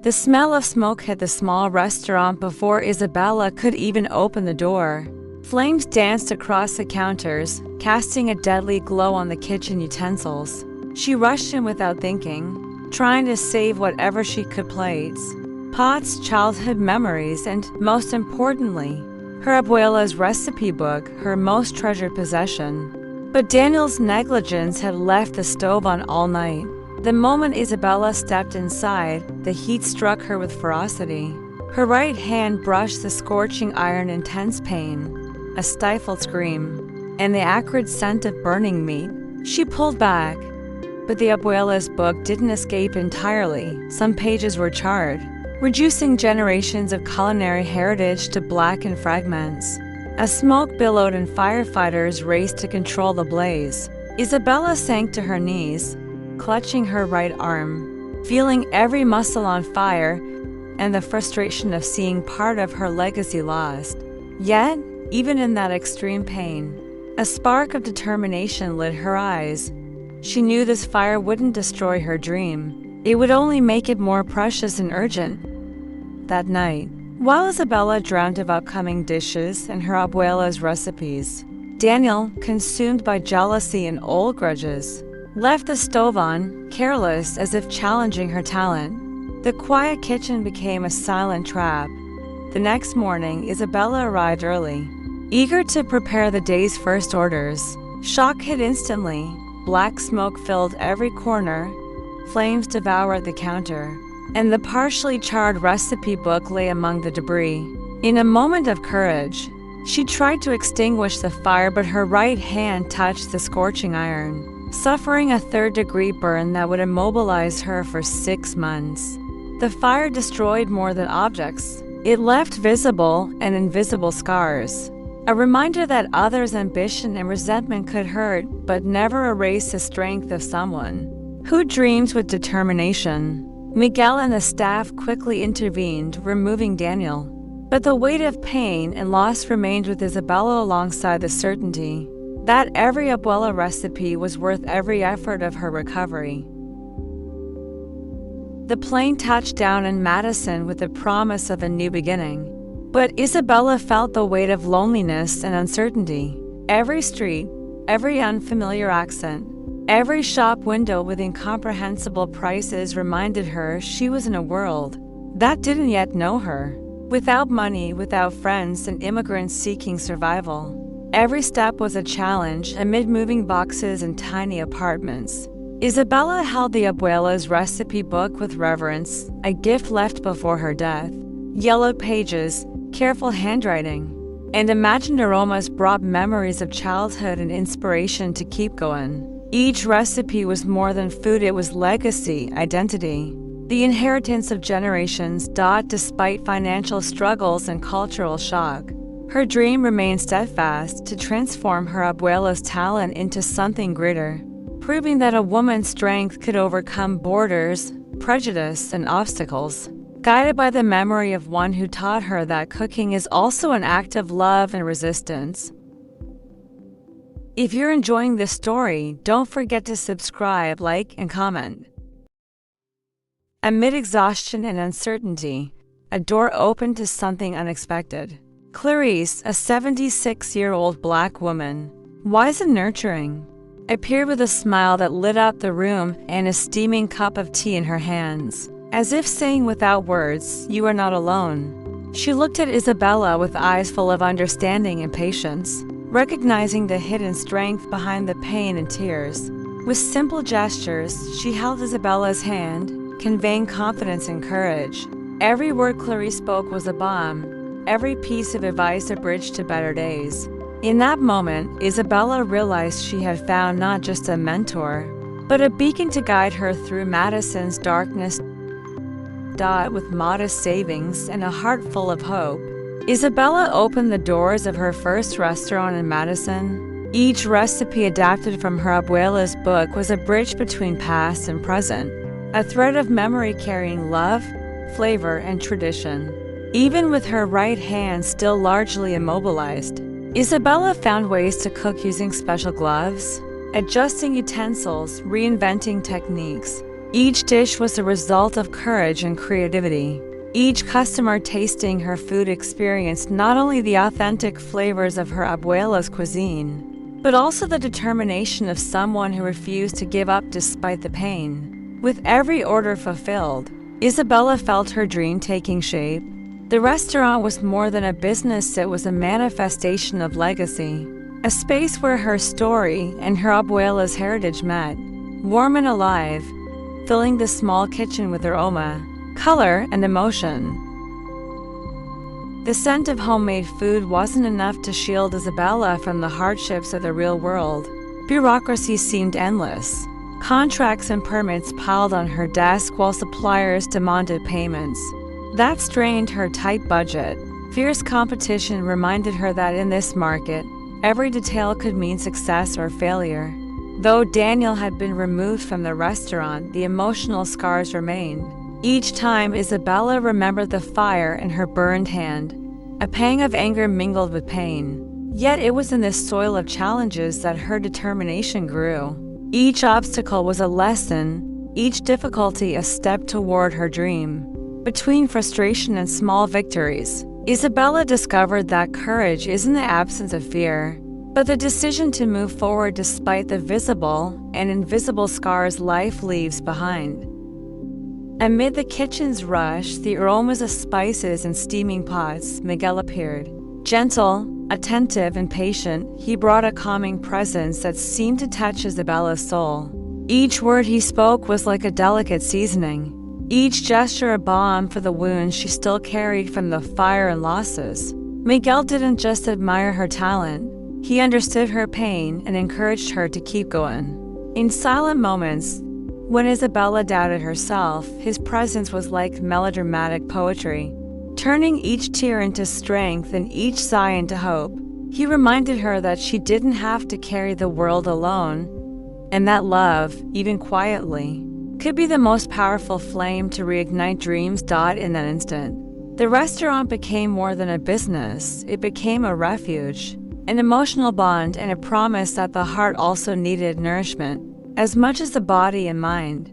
The smell of smoke hit the small restaurant before Isabela could even open the door. Flames danced across the counters, casting a deadly glow on the kitchen utensils. She rushed in without thinking, trying to save whatever she could: plates, pots, childhood memories, and, most importantly, her abuela's recipe book, her most treasured possession. But Daniel's negligence had left the stove on all night. The moment Isabela stepped inside, the heat struck her with ferocity. Her right hand brushed the scorching iron in tense pain. A stifled scream, and the acrid scent of burning meat. She pulled back, but the abuela's book didn't escape entirely. Some pages were charred, reducing generations of culinary heritage to blackened fragments. As smoke billowed and firefighters raced to control the blaze, Isabela sank to her knees, clutching her right arm, feeling every muscle on fire and the frustration of seeing part of her legacy lost. Yet, even in that extreme pain, a spark of determination lit her eyes. She knew this fire wouldn't destroy her dream. It would only make it more precious and urgent. That night, while Isabela dreamt of upcoming dishes and her abuela's recipes, Daniel, consumed by jealousy and old grudges, left the stove on, careless, as if challenging her talent. The quiet kitchen became a silent trap. The next morning, Isabela arrived early, eager to prepare the day's first orders. Shock hit instantly. Black smoke filled every corner, flames devoured the counter, and the partially charred recipe book lay among the debris. In a moment of courage, she tried to extinguish the fire, but her right hand touched the scorching iron, suffering a third-degree burn that would immobilize her for 6 months. The fire destroyed more than objects. It left visible and invisible scars. A reminder that others' ambition and resentment could hurt, but never erase the strength of someone who dreams with determination. Miguel and the staff quickly intervened, removing Daniel. But the weight of pain and loss remained with Isabela, alongside the certainty that every abuela recipe was worth every effort of her recovery. The plane touched down in Madison with the promise of a new beginning. But Isabela felt the weight of loneliness and uncertainty. Every street, every unfamiliar accent, every shop window with incomprehensible prices reminded her she was in a world that didn't yet know her. Without money, without friends, and immigrants seeking survival. Every step was a challenge amid moving boxes and tiny apartments. Isabela held the abuela's recipe book with reverence, a gift left before her death. Yellowed pages, careful handwriting, and imagined aromas brought memories of childhood and inspiration to keep going. Each recipe was more than food, it was legacy, identity, the inheritance of generations. Despite financial struggles and cultural shock, her dream remained steadfast: to transform her abuela's talent into something greater, proving that a woman's strength could overcome borders, prejudice, and obstacles. Guided by the memory of one who taught her that cooking is also an act of love and resistance. If you're enjoying this story, don't forget to subscribe, like, and comment. Amid exhaustion and uncertainty, a door opened to something unexpected. Clarice, a 76-year-old Black woman, wise and nurturing, appeared with a smile that lit up the room and a steaming cup of tea in her hands. As if saying without words, "You are not alone." She looked at Isabela with eyes full of understanding and patience, recognizing the hidden strength behind the pain and tears. With simple gestures, she held Isabela's hand, conveying confidence and courage. Every word Clarice spoke was a balm, every piece of advice a bridge to better days. In that moment, Isabela realized she had found not just a mentor, but a beacon to guide her through Madison's darkness. With modest savings and a heart full of hope, Isabela opened the doors of her first restaurant in Madison. Each recipe adapted from her abuela's book was a bridge between past and present, a thread of memory carrying love, flavor, and tradition. Even with her right hand still largely immobilized, Isabela found ways to cook using special gloves, adjusting utensils, reinventing techniques, Each dish was a result of courage and creativity. Each customer tasting her food experienced not only the authentic flavors of her abuela's cuisine, but also the determination of someone who refused to give up despite the pain. With every order fulfilled, Isabela felt her dream taking shape. The restaurant was more than a business, it was a manifestation of legacy. A space where her story and her abuela's heritage met, warm and alive, filling the small kitchen with aroma, color, and emotion. The scent of homemade food wasn't enough to shield Isabela from the hardships of the real world. Bureaucracy seemed endless. Contracts and permits piled on her desk while suppliers demanded payments. That strained her tight budget. Fierce competition reminded her that in this market, every detail could mean success or failure. Though Daniel had been removed from the restaurant, the emotional scars remained. Each time Isabela remembered the fire in her burned hand, a pang of anger mingled with pain. Yet it was in this soil of challenges that her determination grew. Each obstacle was a lesson, each difficulty a step toward her dream. Between frustration and small victories, Isabela discovered that courage isn't the absence of fear, but the decision to move forward despite the visible and invisible scars life leaves behind. Amid the kitchen's rush, the aromas of spices and steaming pots, Miguel appeared. Gentle, attentive, and patient, he brought a calming presence that seemed to touch Isabela's soul. Each word he spoke was like a delicate seasoning, each gesture a balm for the wounds she still carried from the fire and losses. Miguel didn't just admire her talent, he understood her pain and encouraged her to keep going. In silent moments, when Isabela doubted herself, his presence was like melodramatic poetry, turning each tear into strength and each sigh into hope. He reminded her that she didn't have to carry the world alone, and that love, even quietly, could be the most powerful flame to reignite dreams. In that instant, the restaurant became more than a business, it became a refuge, an emotional bond, and a promise that the heart also needed nourishment, as much as the body and mind.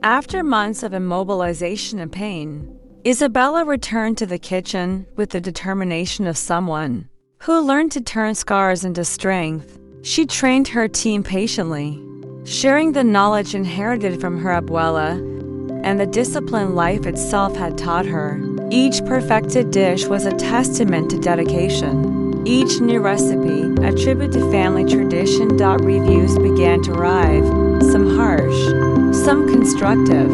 After months of immobilization and pain, Isabela returned to the kitchen with the determination of someone who learned to turn scars into strength. She trained her team patiently, sharing the knowledge inherited from her abuela and the discipline life itself had taught her. Each perfected dish was a testament to dedication. Each new recipe, a tribute to family tradition. Reviews began to arrive, some harsh, some constructive.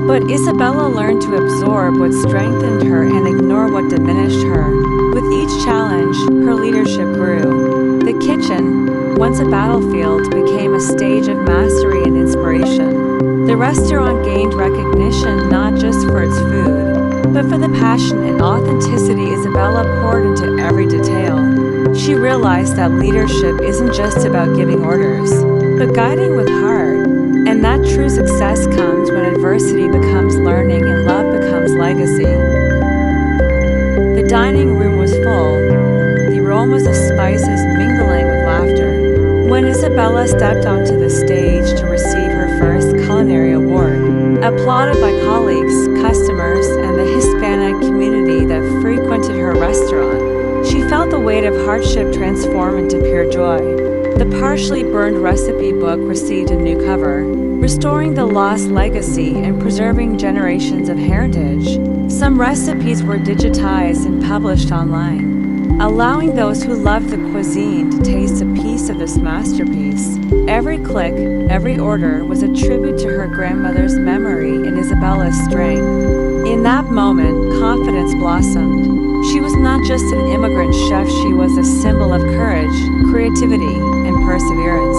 But Isabela learned to absorb what strengthened her and ignore what diminished her. With each challenge, her leadership grew. The kitchen, once a battlefield, became a stage of mastery and inspiration. The restaurant gained recognition not just for its food, but for the passion and authenticity Isabela poured into every detail. She realized that leadership isn't just about giving orders, but guiding with heart, and that true success comes when adversity becomes learning and love becomes legacy. The dining room was full, the aromas of spices mingling with laughter. When Isabela stepped onto the stage to receive her first culinary award, applauded by colleagues, customers, and the Hispanic community that frequented her restaurant, she felt the weight of hardship transform into pure joy. The partially burned recipe book received a new cover, restoring the lost legacy and preserving generations of heritage. Some recipes were digitized and published online, allowing those who loved the cuisine to taste a piece of this masterpiece. Every click, every order was a tribute to her grandmother's memory and Isabela's strength. In that moment, confidence blossomed. She was not just an immigrant chef, she was a symbol of courage, creativity, and perseverance,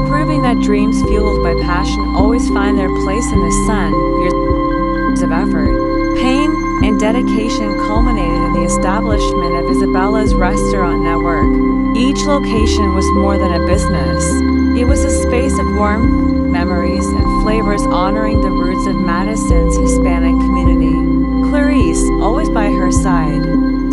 proving that dreams fueled by passion always find their place in the sun. Years of effort, pain, and dedication culminated in the establishment of Isabela's restaurant network. Each location was more than a business. It was a space of warmth, memories, and flavors honoring the roots of Madison's Hispanic community. Clarice, always by her side,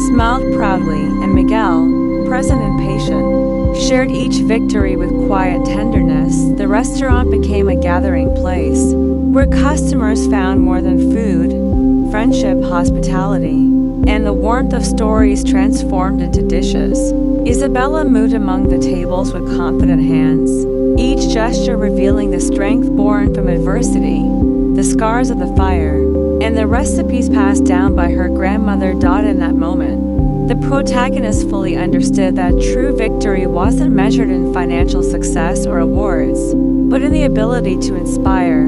smiled proudly, and Miguel, present and patient, shared each victory with quiet tenderness, the restaurant became a gathering place where customers found more than food, friendship, hospitality, and the warmth of stories transformed into dishes. Isabela moved among the tables with confident hands, each gesture revealing the strength born from adversity, the scars of the fire, and the recipes passed down by her grandmother died in that moment. The protagonist fully understood that true victory wasn't measured in financial success or awards, but in the ability to inspire,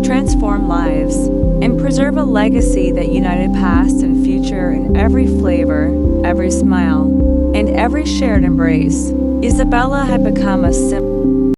transform lives, and preserve a legacy that united past and future in every flavor, every smile, and every shared embrace. Isabela had become a symbol